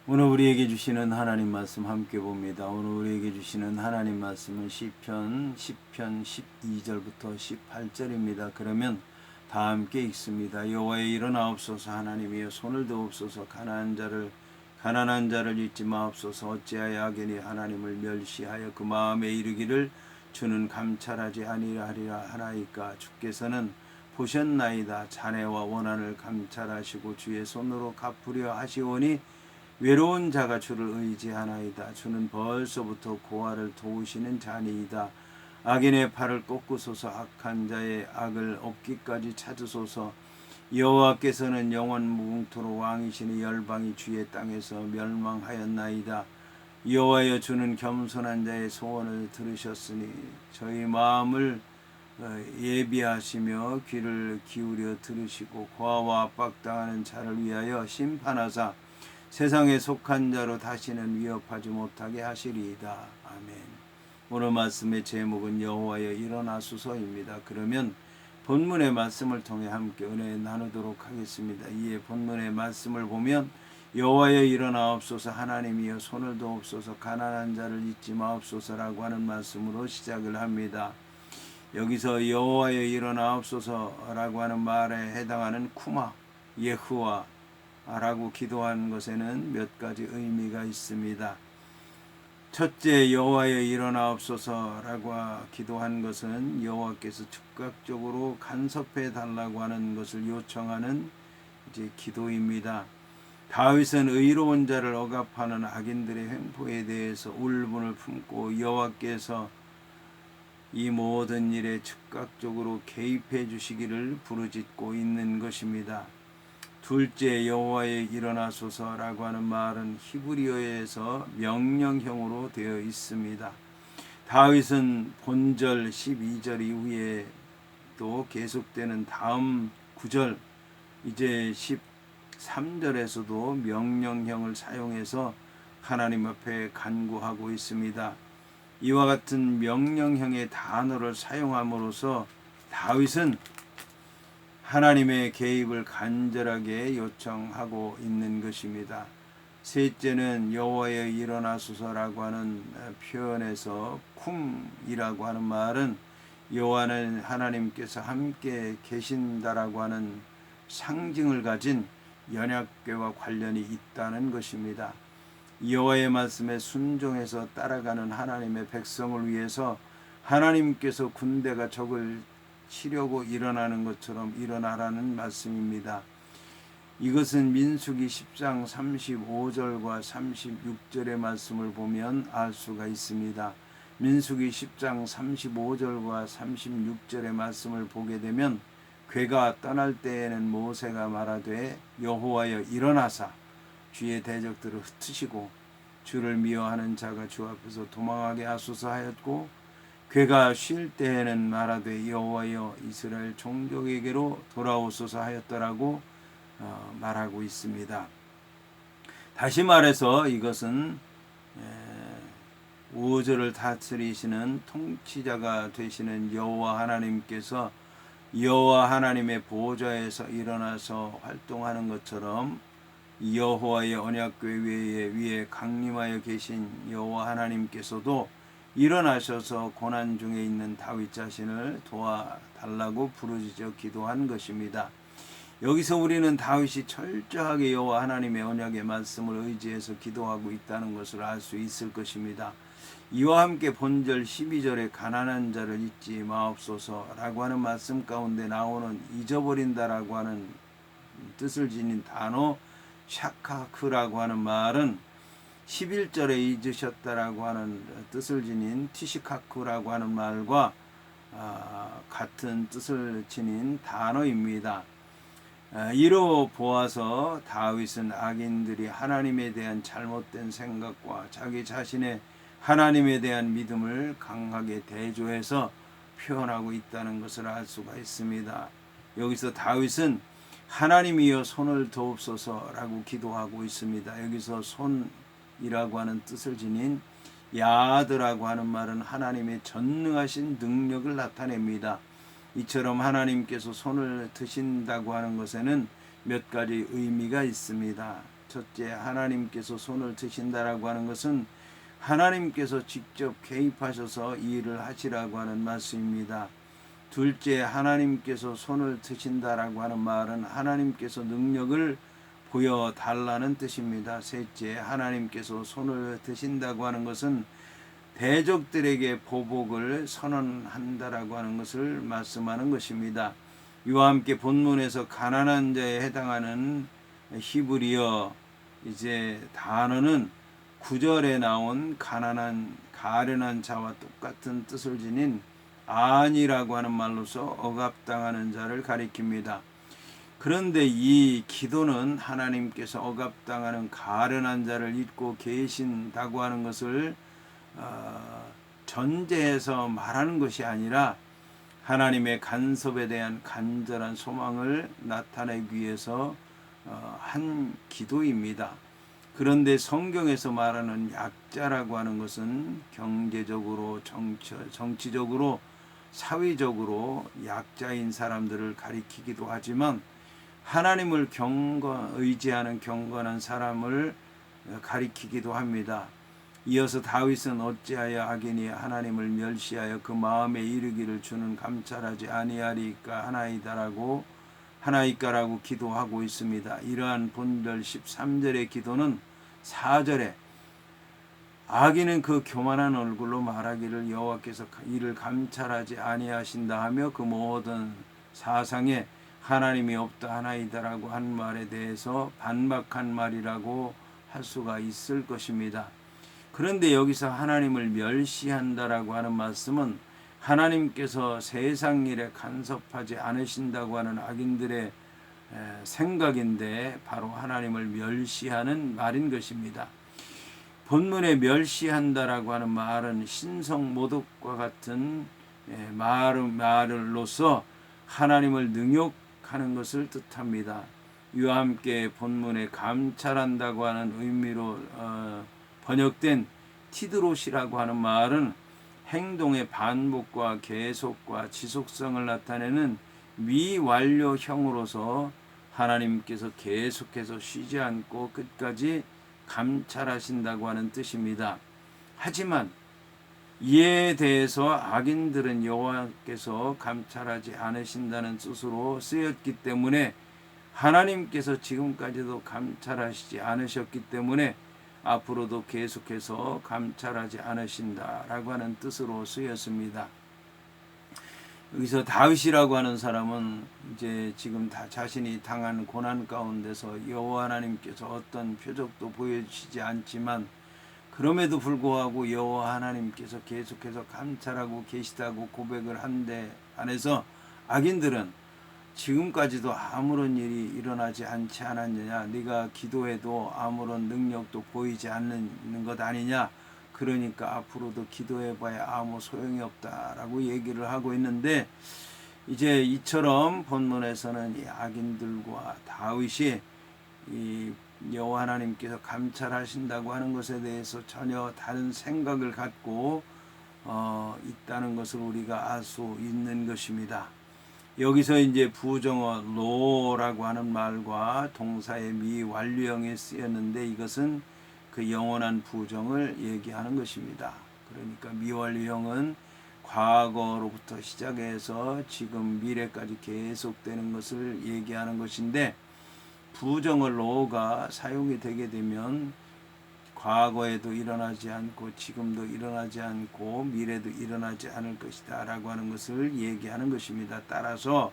오늘 우리에게 주시는 하나님 말씀 함께 봅니다. 오늘 우리에게 주시는 하나님 말씀은 시편 12절부터 18절입니다. 그러면 다 함께 읽습니다. 여호와여 일어나옵소서. 하나님이여 손을 드옵소서. 가난한 자를 잊지 마옵소서. 어찌하여 악인이 하나님을 멸시하여 그 마음에 이르기를 주는 감찰하지 아니하리라 하나이까. 주께서는 보셨나이다. 잔해와 원한을 감찰하시고 주의 손으로 갚으려 하시오니 외로운 자가 주를 의지하나이다. 주는 벌써부터 고아를 도우시는 자니이다. 악인의 팔을 꺾으소서. 악한 자의 악을 없기까지 찾으소서. 여호와께서는 영원 무궁토록 왕이시니 열방이 주의 땅에서 멸망하였나이다. 여호와여 주는 겸손한 자의 소원을 들으셨으니 저희 마음을 예비하시며 귀를 기울여 들으시고 고아와 압박당하는 자를 위하여 심판하사 세상에 속한 자로 다시는 위협하지 못하게 하시리이다. 아멘. 오늘 말씀의 제목은 여호와여 일어나소서입니다. 그러면 본문의 말씀을 통해 함께 은혜 나누도록 하겠습니다. 이에 본문의 말씀을 보면 여호와여 일어나옵소서. 하나님이여 손을 도옵소서. 가난한 자를 잊지 마옵소서라고 하는 말씀으로 시작을 합니다. 여기서 여호와여 일어나옵소서라고 하는 말에 해당하는 쿠마, 예후와 라고 기도한 것에는 몇 가지 의미가 있습니다. 첫째, 여호와여 일어나옵소서라고 기도한 것은 여호와께서 즉각적으로 간섭해 달라고 하는 것을 요청하는 기도입니다. 다윗은 의로운 자를 억압하는 악인들의 횡포에 대해서 울분을 품고 여호와께서 이 모든 일에 즉각적으로 개입해 주시기를 부르짖고 있는 것입니다. 둘째, 여호와여 일어나소서라고 하는 말은 히브리어에서 명령형으로 되어 있습니다. 다윗은 본절 12절 이후에 또 계속되는 다음 9절 이제 13절에서도 명령형을 사용해서 하나님 앞에 간구하고 있습니다. 이와 같은 명령형의 단어를 사용함으로써 다윗은 하나님의 개입을 간절하게 요청하고 있는 것입니다. 셋째는 여호와여 일어나소서라고 하는 표현에서 쿰이라고 하는 말은 여호와는 하나님께서 함께 계신다라고 하는 상징을 가진 연약궤와 관련이 있다는 것입니다. 여호와의 말씀에 순종해서 따라가는 하나님의 백성을 위해서 하나님께서 군대가 적을 치려고 일어나는 것처럼 일어나라는 말씀입니다. 이것은 민수기 10장 35절과 36절의 말씀을 보면 알 수가 있습니다. 민수기 10장 35절과 36절의 말씀을 보게 되면 괴가 떠날 때에는 모세가 말하되 여호와여 일어나사 주의 대적들을 흩으시고 주를 미워하는 자가 주 앞에서 도망하게 하소서 하였고 괴가 쉴 때에는 말하되 여호와여 이스라엘 종족에게로 돌아오소서 하였더라고 말하고 있습니다. 다시 말해서 이것은 우주를 다스리시는 통치자가 되시는 여호와 하나님께서 여호와 하나님의 보좌에서 일어나서 활동하는 것처럼 여호와의 언약궤 위에 강림하여 계신 여호와 하나님께서도 일어나셔서 고난 중에 있는 다윗 자신을 도와달라고 부르짖어 기도한 것입니다. 여기서 우리는 다윗이 철저하게 여호와 하나님의 언약의 말씀을 의지해서 기도하고 있다는 것을 알 수 있을 것입니다. 이와 함께 본절 12절에 가난한 자를 잊지 마옵소서라고 하는 말씀 가운데 나오는 잊어버린다라고 하는 뜻을 지닌 단어 샤카크라고 하는 말은 11절에 잊으셨다라고 하는 뜻을 지닌 티시카크라고 하는 말과 같은 뜻을 지닌 단어입니다. 이로 보아서 다윗은 악인들이 하나님에 대한 잘못된 생각과 자기 자신의 하나님에 대한 믿음을 강하게 대조해서 표현하고 있다는 것을 알 수가 있습니다. 여기서 다윗은 하나님이여 손을 도옵소서라고 기도하고 있습니다. 여기서 손이라고 하는 뜻을 지닌 야드라고 하는 말은 하나님의 전능하신 능력을 나타냅니다. 이처럼 하나님께서 손을 드신다고 하는 것에는 몇 가지 의미가 있습니다. 첫째, 하나님께서 손을 드신다라고 하는 것은 하나님께서 직접 개입하셔서 일을 하시라고 하는 말씀입니다. 둘째, 하나님께서 손을 드신다라고 하는 말은 하나님께서 능력을 보여달라는 뜻입니다. 셋째, 하나님께서 손을 드신다고 하는 것은 대적들에게 보복을 선언한다라고 하는 것을 말씀하는 것입니다. 이와 함께 본문에서 가난한 자에 해당하는 히브리어 단어는 9절에 나온 가련한 자와 똑같은 뜻을 지닌 안이라고 하는 말로서 억압당하는 자를 가리킵니다. 그런데 이 기도는 하나님께서 억압당하는 가련한 자를 잊고 계신다고 하는 것을 전제해서 말하는 것이 아니라 하나님의 간섭에 대한 간절한 소망을 나타내기 위해서 한 기도입니다. 그런데 성경에서 말하는 약자라고 하는 것은 경제적으로, 정치적으로, 사회적으로 약자인 사람들을 가리키기도 하지만 하나님을 의지하는 경건한 사람을 가리키기도 합니다. 이어서 다윗은 어찌하여 악인이 하나님을 멸시하여 그 마음에 이르기를 주는 감찰하지 아니하리까 하나이까라고 기도하고 있습니다. 이러한 본절 13절의 기도는 4절에 악인은 그 교만한 얼굴로 말하기를 여호와께서 이를 감찰하지 아니하신다 하며 그 모든 사상에 하나님이 없다 하나이다라고 한 말에 대해서 반박한 말이라고 할 수가 있을 것입니다. 그런데 여기서 하나님을 멸시한다라고 하는 말씀은 하나님께서 세상 일에 간섭하지 않으신다고 하는 악인들의 생각인데 바로 하나님을 멸시하는 말인 것입니다. 본문에 멸시한다라고 하는 말은 신성 모독과 같은 말로서 하나님을 능욕하는 것을 뜻합니다. 이와 함께 본문에 감찰한다고 하는 의미로 번역된 티드롯이라고 하는 말은 행동의 반복과 계속과 지속성을 나타내는 미완료형으로서 하나님께서 계속해서 쉬지 않고 끝까지 감찰하신다고 하는 뜻입니다. 하지만 이에 대해서 악인들은 여호와께서 감찰하지 않으신다는 뜻으로 쓰였기 때문에 하나님께서 지금까지도 감찰하시지 않으셨기 때문에 앞으로도 계속해서 감찰하지 않으신다라고 하는 뜻으로 쓰였습니다. 여기서 다윗이라고 하는 사람은 지금 자신이 당한 고난 가운데서 여호와 하나님께서 어떤 표적도 보여주시지 않지만 그럼에도 불구하고 여호와 하나님께서 계속해서 감찰하고 계시다고 고백을 한데 안에서 악인들은 지금까지도 아무런 일이 일어나지 않지 않았느냐, 네가 기도해도 아무런 능력도 보이지 않는 것 아니냐, 그러니까 앞으로도 기도해봐야 아무 소용이 없다라고 얘기를 하고 있는데 이처럼 본문에서는 이 악인들과 다윗이 이 여호와 하나님께서 감찰하신다고 하는 것에 대해서 전혀 다른 생각을 갖고 있다는 것을 우리가 알 수 있는 것입니다. 여기서 부정어 로라고 하는 말과 동사의 미완료형에 쓰였는데 이것은 그 영원한 부정을 얘기하는 것입니다. 그러니까 미완료형은 과거로부터 시작해서 지금 미래까지 계속되는 것을 얘기하는 것인데 부정어 로가 사용이 되게 되면 과거에도 일어나지 않고 지금도 일어나지 않고 미래도 일어나지 않을 것이다 라고 하는 것을 얘기하는 것입니다. 따라서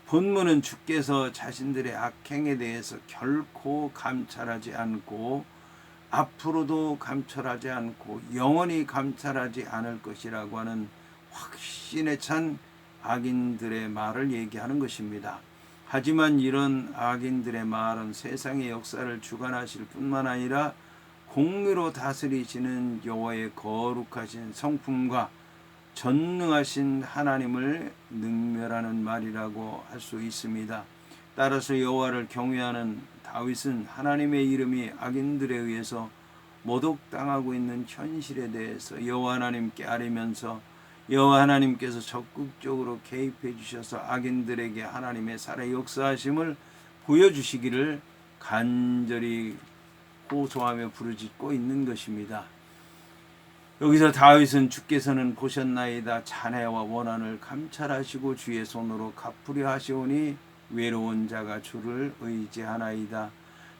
본문은 주께서 자신들의 악행에 대해서 결코 감찰하지 않고 앞으로도 감찰하지 않고 영원히 감찰하지 않을 것이라고 하는 확신에 찬 악인들의 말을 얘기하는 것입니다. 하지만 이런 악인들의 말은 세상의 역사를 주관하실 뿐만 아니라 공의로 다스리시는 여호와의 거룩하신 성품과 전능하신 하나님을 능멸하는 말이라고 할 수 있습니다. 따라서 여호와를 경외하는 다윗은 하나님의 이름이 악인들에 의해서 모독당하고 있는 현실에 대해서 여호와 하나님께 아뢰면서 여호와 하나님께서 적극적으로 개입해 주셔서 악인들에게 하나님의 살해 역사하심을 보여주시기를 간절히 호소하며 부르짖고 있는 것입니다. 여기서 다윗은 주께서는 보셨나이다. 자네와 원한을 감찰하시고 주의 손으로 갚으려 하시오니 외로운 자가 주를 의지하나이다.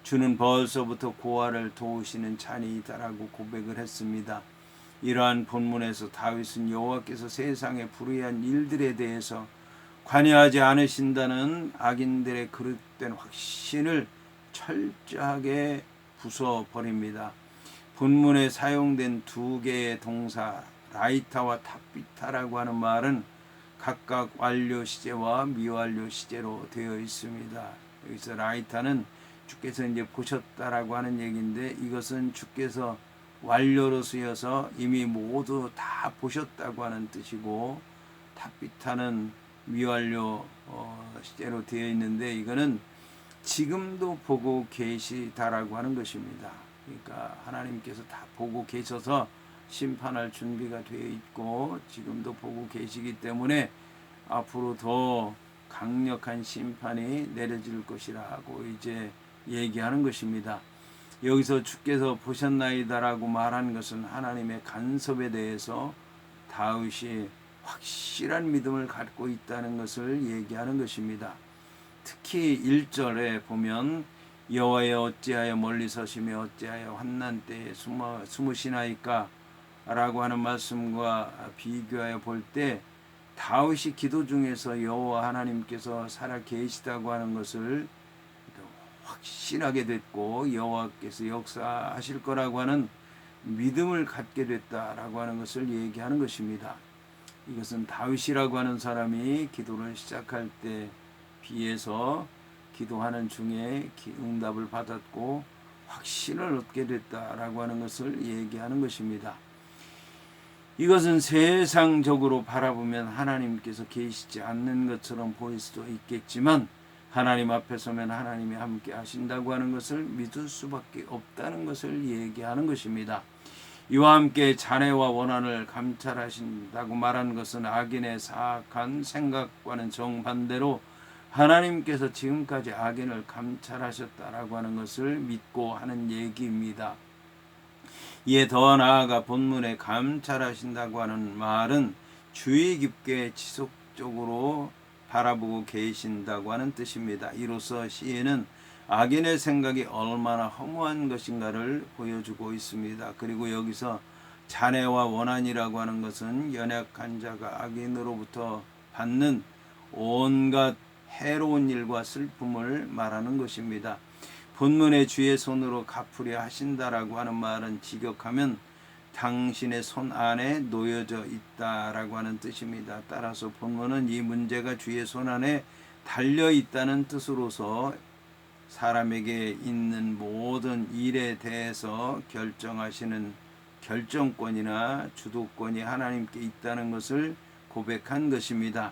주는 벌써부터 고아를 도우시는 자니이다라고 고백을 했습니다. 이러한 본문에서 다윗은 여호와께서 세상에 불의한 일들에 대해서 관여하지 않으신다는 악인들의 그릇된 확신을 철저하게 부숴버립니다. 본문에 사용된 두 개의 동사 라이타와 탑비타라고 하는 말은 각각 완료 시제와 미완료 시제로 되어 있습니다. 여기서 라이타는 주께서 이제 보셨다라고 하는 얘기인데, 이것은 주께서 완료로 쓰여서 이미 모두 다 보셨다고 하는 뜻이고, 탑비타는 미완료 시제로 되어 있는데, 이거는 지금도 보고 계시다라고 하는 것입니다. 그러니까 하나님께서 다 보고 계셔서 심판할 준비가 되어 있고 지금도 보고 계시기 때문에 앞으로 더 강력한 심판이 내려질 것이라고 이제 얘기하는 것입니다. 여기서 주께서 보셨나이다라고 말한 것은 하나님의 간섭에 대해서 다윗이 확실한 믿음을 갖고 있다는 것을 얘기하는 것입니다. 특히 1절에 보면 여호와여 어찌하여 멀리 서시며 어찌하여 환난 때에 숨으시나이까 라고 하는 말씀과 비교하여 볼 때 다윗이 기도 중에서 여호와 하나님께서 살아 계시다고 하는 것을 확신하게 됐고 여호와께서 역사하실 거라고 하는 믿음을 갖게 됐다라고 하는 것을 얘기하는 것입니다. 이것은 다윗이라고 하는 사람이 기도를 시작할 때 비해서 기도하는 중에 응답을 받았고 확신을 얻게 됐다라고 하는 것을 얘기하는 것입니다. 이것은 세상적으로 바라보면 하나님께서 계시지 않는 것처럼 보일 수도 있겠지만 하나님 앞에 서면 하나님이 함께 하신다고 하는 것을 믿을 수밖에 없다는 것을 얘기하는 것입니다. 이와 함께 자네와 원한을 감찰하신다고 말한 것은 악인의 사악한 생각과는 정반대로 하나님께서 지금까지 악인을 감찰하셨다라고 하는 것을 믿고 하는 얘기입니다. 이에 더 나아가 본문에 감찰하신다고 하는 말은 주의 깊게 지속적으로 바라보고 계신다고 하는 뜻입니다. 이로써 시인은 악인의 생각이 얼마나 허무한 것인가를 보여주고 있습니다. 그리고 여기서 자네와 원한이라고 하는 것은 연약한 자가 악인으로부터 받는 온갖 해로운 일과 슬픔을 말하는 것입니다. 본문에 주의 손으로 갚으려 하신다라고 하는 말은 직역하면 당신의 손 안에 놓여져 있다라고 하는 뜻입니다. 따라서 본문은 이 문제가 주의 손 안에 달려 있다는 뜻으로서 사람에게 있는 모든 일에 대해서 결정하시는 결정권이나 주도권이 하나님께 있다는 것을 고백한 것입니다.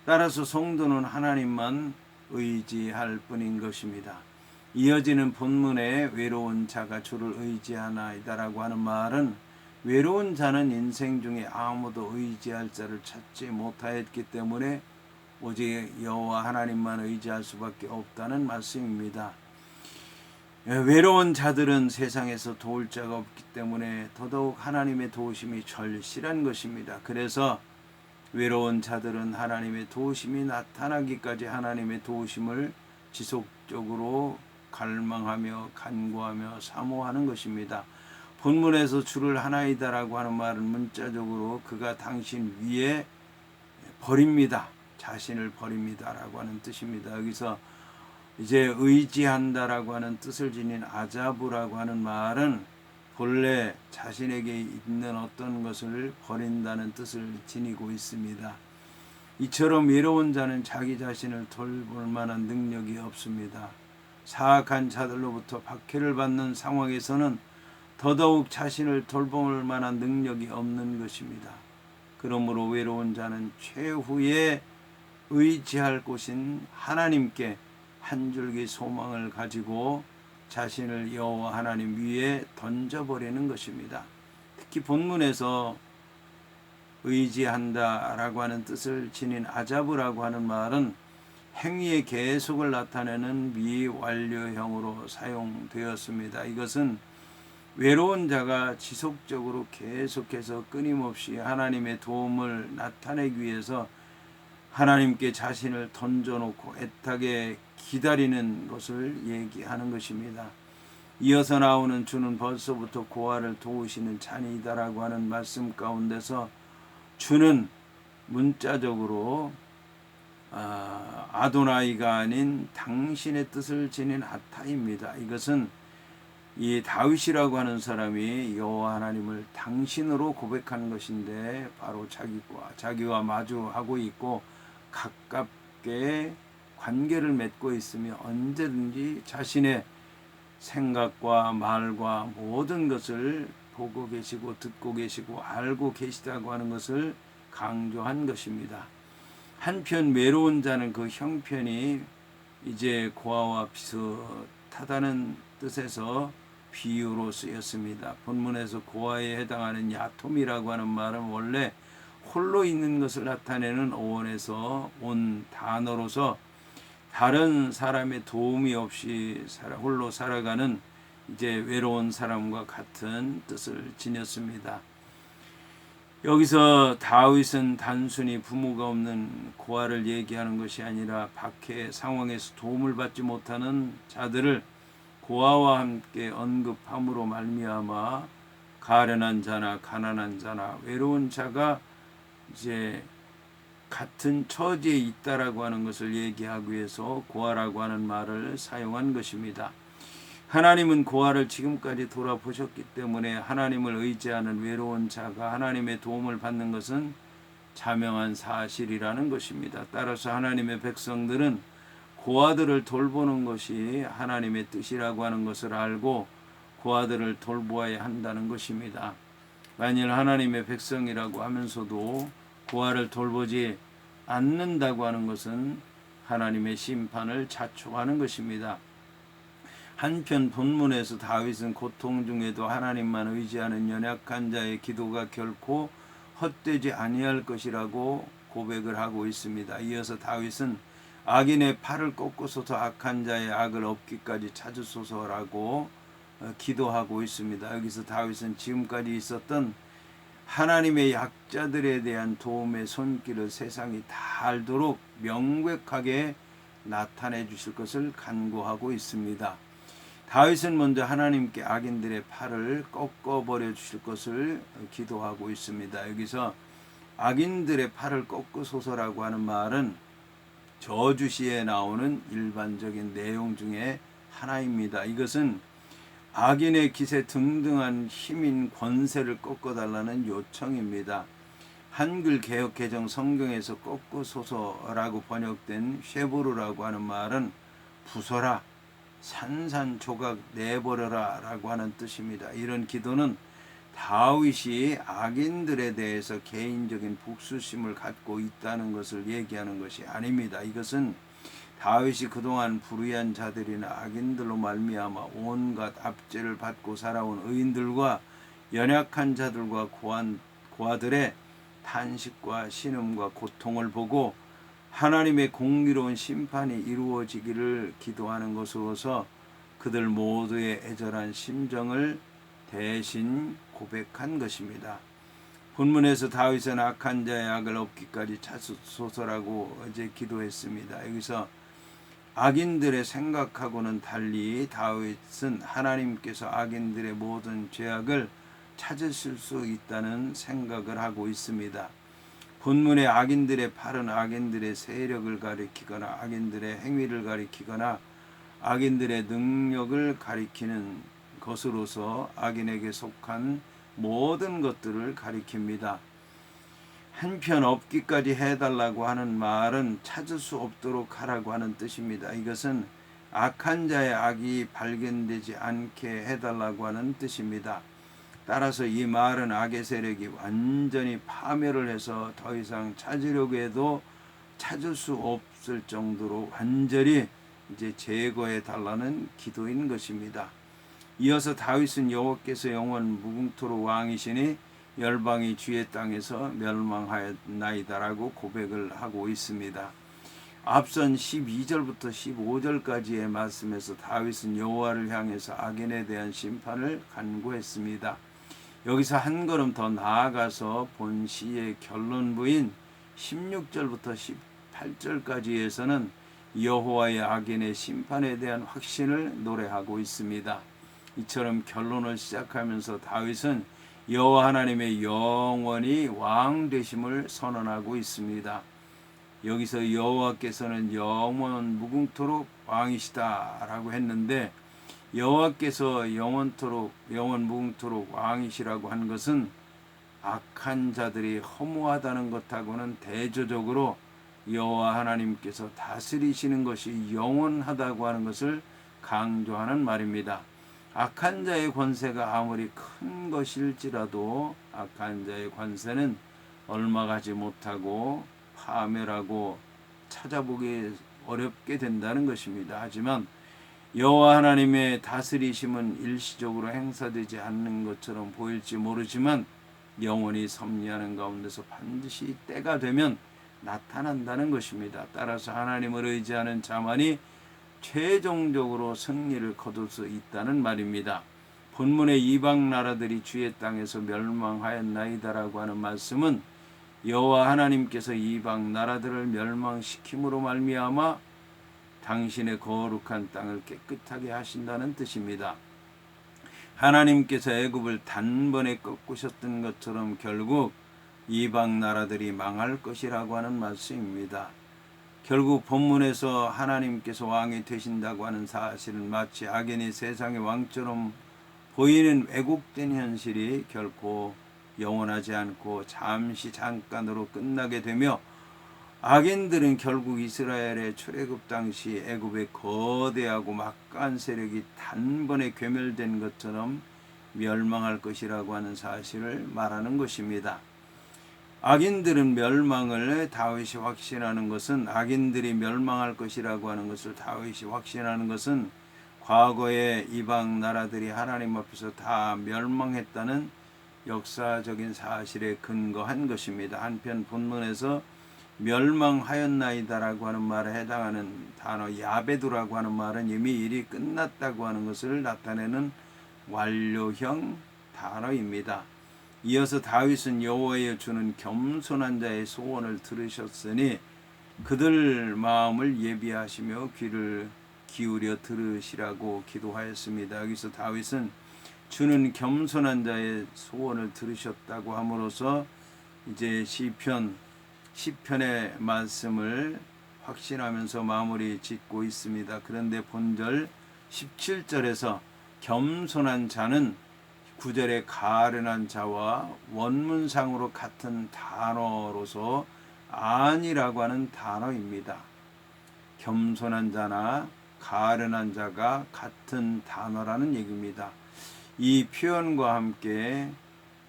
따라서 성도는 하나님만 의지할 뿐인 것입니다. 이어지는 본문에 외로운 자가 주를 의지하나이다라고 하는 말은 외로운 자는 인생 중에 아무도 의지할 자를 찾지 못하였기 때문에 오직 여호와 하나님만 의지할 수밖에 없다는 말씀입니다. 외로운 자들은 세상에서 도울 자가 없기 때문에 더더욱 하나님의 도우심이 절실한 것입니다. 그래서 외로운 자들은 하나님의 도우심이 나타나기까지 하나님의 도우심을 지속적으로 갈망하며 간구하며 사모하는 것입니다. 본문에서 주를 하나이다라고 하는 말은 문자적으로 그가 당신 위에 버립니다. 자신을 버립니다라고 하는 뜻입니다. 여기서 이제 의지한다라고 하는 뜻을 지닌 아자부라고 하는 말은 본래 자신에게 있는 어떤 것을 버린다는 뜻을 지니고 있습니다. 이처럼 외로운 자는 자기 자신을 돌볼 만한 능력이 없습니다. 사악한 자들로부터 박해를 받는 상황에서는 더더욱 자신을 돌볼 만한 능력이 없는 것입니다. 그러므로 외로운 자는 최후의 의지할 곳인 하나님께 한 줄기 소망을 가지고 자신을 여호와 하나님 위에 던져버리는 것입니다. 특히 본문에서 의지한다라고 하는 뜻을 지닌 아자브라고 하는 말은 행위의 계속을 나타내는 미완료형으로 사용되었습니다. 이것은 외로운 자가 지속적으로 계속해서 끊임없이 하나님의 도움을 나타내기 위해서 하나님께 자신을 던져놓고 애타게 기다리는 것을 얘기하는 것입니다. 이어서 나오는 주는 벌써부터 고아를 도우시는 잔이다라고 하는 말씀 가운데서 주는 문자적으로 아도나이가 아닌 당신의 뜻을 지닌 아타입니다. 이것은 이 다윗이라고 하는 사람이 여호와 하나님을 당신으로 고백하는 것인데 바로 자기와 마주하고 있고 가깝게 관계를 맺고 있으며 언제든지 자신의 생각과 말과 모든 것을 보고 계시고 듣고 계시고 알고 계시다고 하는 것을 강조한 것입니다. 한편 외로운 자는 그 형편이 이제 고아와 비슷하다는 뜻에서 비유로 쓰였습니다. 본문에서 고아에 해당하는 야톰이라고 하는 말은 원래 홀로 있는 것을 나타내는 어원에서 온 단어로서 다른 사람의 도움이 없이 홀로 살아가는 이제 외로운 사람과 같은 뜻을 지녔습니다. 여기서 다윗은 단순히 부모가 없는 고아를 얘기하는 것이 아니라 박해 상황에서 도움을 받지 못하는 자들을 고아와 함께 언급함으로 말미암아 가련한 자나 가난한 자나 외로운 자가 이제 같은 처지에 있다라고 하는 것을 얘기하기 위해서 고아라고 하는 말을 사용한 것입니다. 하나님은 고아를 지금까지 돌아보셨기 때문에 하나님을 의지하는 외로운 자가 하나님의 도움을 받는 것은 자명한 사실이라는 것입니다. 따라서 하나님의 백성들은 고아들을 돌보는 것이 하나님의 뜻이라고 하는 것을 알고 고아들을 돌보아야 한다는 것입니다. 만일 하나님의 백성이라고 하면서도 고아를 돌보지 않는다고 하는 것은 하나님의 심판을 자초하는 것입니다. 한편 본문에서 다윗은 고통 중에도 하나님만 의지하는 연약한 자의 기도가 결코 헛되지 아니할 것이라고 고백을 하고 있습니다. 이어서 다윗은 악인의 팔을 꺾으소서 악한 자의 악을 없기까지 찾으소서라고 기도하고 있습니다. 여기서 다윗은 지금까지 있었던 하나님의 약자들에 대한 도움의 손길을 세상이 다 알도록 명백하게 나타내 주실 것을 간구하고 있습니다. 다윗은 먼저 하나님께 악인들의 팔을 꺾어버려 주실 것을 기도하고 있습니다. 여기서 악인들의 팔을 꺾으소서라고 하는 말은 저주시에 나오는 일반적인 내용 중에 하나입니다. 이것은 악인의 기세 등등한 힘인 권세를 꺾어달라는 요청입니다. 한글 개역 개정 성경에서 꺾으소서라고 번역된 쉐보르라고 하는 말은 부숴라, 산산조각 내버려라 라고 하는 뜻입니다. 이런 기도는 다윗이 악인들에 대해서 개인적인 복수심을 갖고 있다는 것을 얘기하는 것이 아닙니다. 이것은 다윗이 그동안 불의한 자들이나 악인들로 말미암아 온갖 압제를 받고 살아온 의인들과 연약한 자들과 고아들의 탄식과 신음과 고통을 보고 하나님의 공의로운 심판이 이루어지기를 기도하는 것으로서 그들 모두의 애절한 심정을 대신 고백한 것입니다. 본문에서 다윗은 악한 자의 악을 없기까지 찾소서라고 이제 기도했습니다. 여기서 악인들의 생각하고는 달리 다윗은 하나님께서 악인들의 모든 죄악을 찾으실 수 있다는 생각을 하고 있습니다. 본문의 악인들의 팔은 악인들의 세력을 가리키거나 악인들의 행위를 가리키거나 악인들의 능력을 가리키는 것으로서 악인에게 속한 모든 것들을 가리킵니다. 한편 없기까지 해달라고 하는 말은 찾을 수 없도록 하라고 하는 뜻입니다. 이것은 악한 자의 악이 발견되지 않게 해달라고 하는 뜻입니다. 따라서 이 말은 악의 세력이 완전히 파멸을 해서 더 이상 찾으려고 해도 찾을 수 없을 정도로 완전히 이제 제거해 달라는 기도인 것입니다. 이어서 다윗은 여호와께서 영원 무궁토록 왕이시니 열방이 주의 땅에서 멸망하였나이다라고 고백을 하고 있습니다. 앞선 12절부터 15절까지의 말씀에서 다윗은 여호와를 향해서 악인에 대한 심판을 간구했습니다. 여기서 한 걸음 더 나아가서 본 시의 결론부인 16절부터 18절까지에서는 여호와의 악인의 심판에 대한 확신을 노래하고 있습니다. 이처럼 결론을 시작하면서 다윗은 여호와 하나님의 영원히 왕 되심을 선언하고 있습니다. 여기서 여호와께서는 영원 무궁토록 왕이시다라고 했는데, 여호와께서 영원 무궁토록 왕이시라고 한 것은 악한 자들이 허무하다는 것하고는 대조적으로 여호와 하나님께서 다스리시는 것이 영원하다고 하는 것을 강조하는 말입니다. 악한 자의 권세가 아무리 큰 것일지라도 악한 자의 권세는 얼마 가지 못하고 파멸하고 찾아보기 어렵게 된다는 것입니다. 하지만 여호와 하나님의 다스리심은 일시적으로 행사되지 않는 것처럼 보일지 모르지만 영원히 섭리하는 가운데서 반드시 때가 되면 나타난다는 것입니다. 따라서 하나님을 의지하는 자만이 최종적으로 승리를 거둘 수 있다는 말입니다. 본문의 이방 나라들이 주의 땅에서 멸망하였나이다라고 하는 말씀은 여호와 하나님께서 이방 나라들을 멸망시킴으로 말미암아 당신의 거룩한 땅을 깨끗하게 하신다는 뜻입니다. 하나님께서 애굽을 단번에 꺾으셨던 것처럼 결국 이방 나라들이 망할 것이라고 하는 말씀입니다. 결국 본문에서 하나님께서 왕이 되신다고 하는 사실은 마치 악인이 세상의 왕처럼 보이는 왜곡된 현실이 결코 영원하지 않고 잠깐으로 끝나게 되며, 악인들은 결국 이스라엘의 출애굽 당시 애굽의 거대하고 막강한 세력이 단번에 괴멸된 것처럼 멸망할 것이라고 하는 사실을 말하는 것입니다. 악인들은 멸망을 다윗이 확신하는 것은, 악인들이 멸망할 것이라고 하는 것을 다윗이 확신하는 것은 과거의 이방 나라들이 하나님 앞에서 다 멸망했다는 역사적인 사실에 근거한 것입니다. 한편 본문에서 멸망하였나이다라고 하는 말에 해당하는 단어 야베두라고 하는 말은 이미 일이 끝났다고 하는 것을 나타내는 완료형 단어입니다. 이어서 다윗은 여호와여 주는 겸손한 자의 소원을 들으셨으니 그들 마음을 예비하시며 귀를 기울여 들으시라고 기도하였습니다. 여기서 다윗은 주는 겸손한 자의 소원을 들으셨다고 함으로써 이제 시편의 말씀을 확신하면서 마무리 짓고 있습니다. 그런데 본절 17절에서 겸손한 자는 9절의 가련한 자와 원문상으로 같은 단어로서 안이라고 하는 단어입니다. 겸손한 자나 가련한 자가 같은 단어라는 얘기입니다. 이 표현과 함께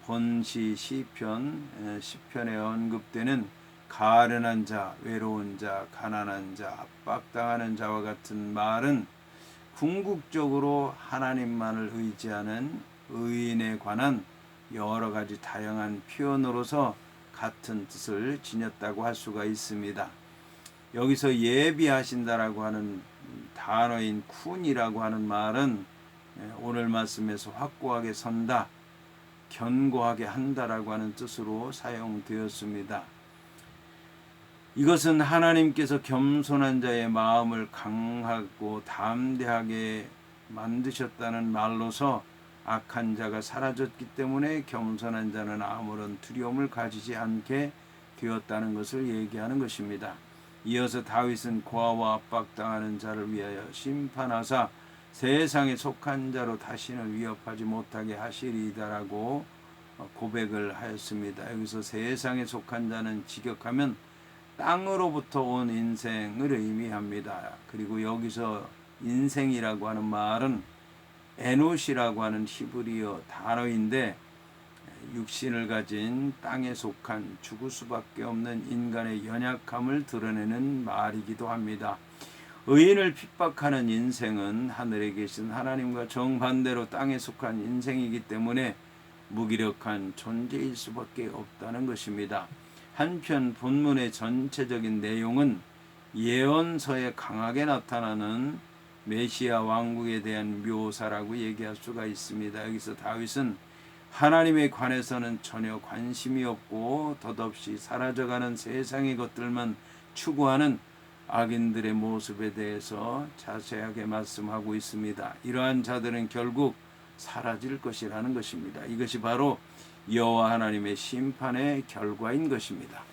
본시 시편에 언급되는 가련한 자, 외로운 자, 가난한 자, 압박당하는 자와 같은 말은 궁극적으로 하나님만을 의지하는 의인에 관한 여러 가지 다양한 표현으로서 같은 뜻을 지녔다고 할 수가 있습니다. 여기서 예비하신다라고 하는 단어인 쿤이라고 하는 말은 오늘 말씀에서 확고하게 선다, 견고하게 한다라고 하는 뜻으로 사용되었습니다. 이것은 하나님께서 겸손한 자의 마음을 강하고 담대하게 만드셨다는 말로서 악한 자가 사라졌기 때문에 겸손한 자는 아무런 두려움을 가지지 않게 되었다는 것을 얘기하는 것입니다. 이어서 다윗은 고아와 압박당하는 자를 위하여 심판하사 세상에 속한 자로 다시는 위협하지 못하게 하시리이다라고 고백을 하였습니다. 여기서 세상에 속한 자는 직역하면 땅으로부터 온 인생을 의미합니다. 그리고 여기서 인생이라고 하는 말은 에노시라고 하는 히브리어 단어인데, 육신을 가진 땅에 속한 죽을 수밖에 없는 인간의 연약함을 드러내는 말이기도 합니다. 의인을 핍박하는 인생은 하늘에 계신 하나님과 정반대로 땅에 속한 인생이기 때문에 무기력한 존재일 수밖에 없다는 것입니다. 한편 본문의 전체적인 내용은 예언서에 강하게 나타나는 메시아 왕국에 대한 묘사라고 얘기할 수가 있습니다. 여기서 다윗은 하나님에 관해서는 전혀 관심이 없고 덧없이 사라져가는 세상의 것들만 추구하는 악인들의 모습에 대해서 자세하게 말씀하고 있습니다. 이러한 자들은 결국 사라질 것이라는 것입니다. 이것이 바로 여호와 하나님의 심판의 결과인 것입니다.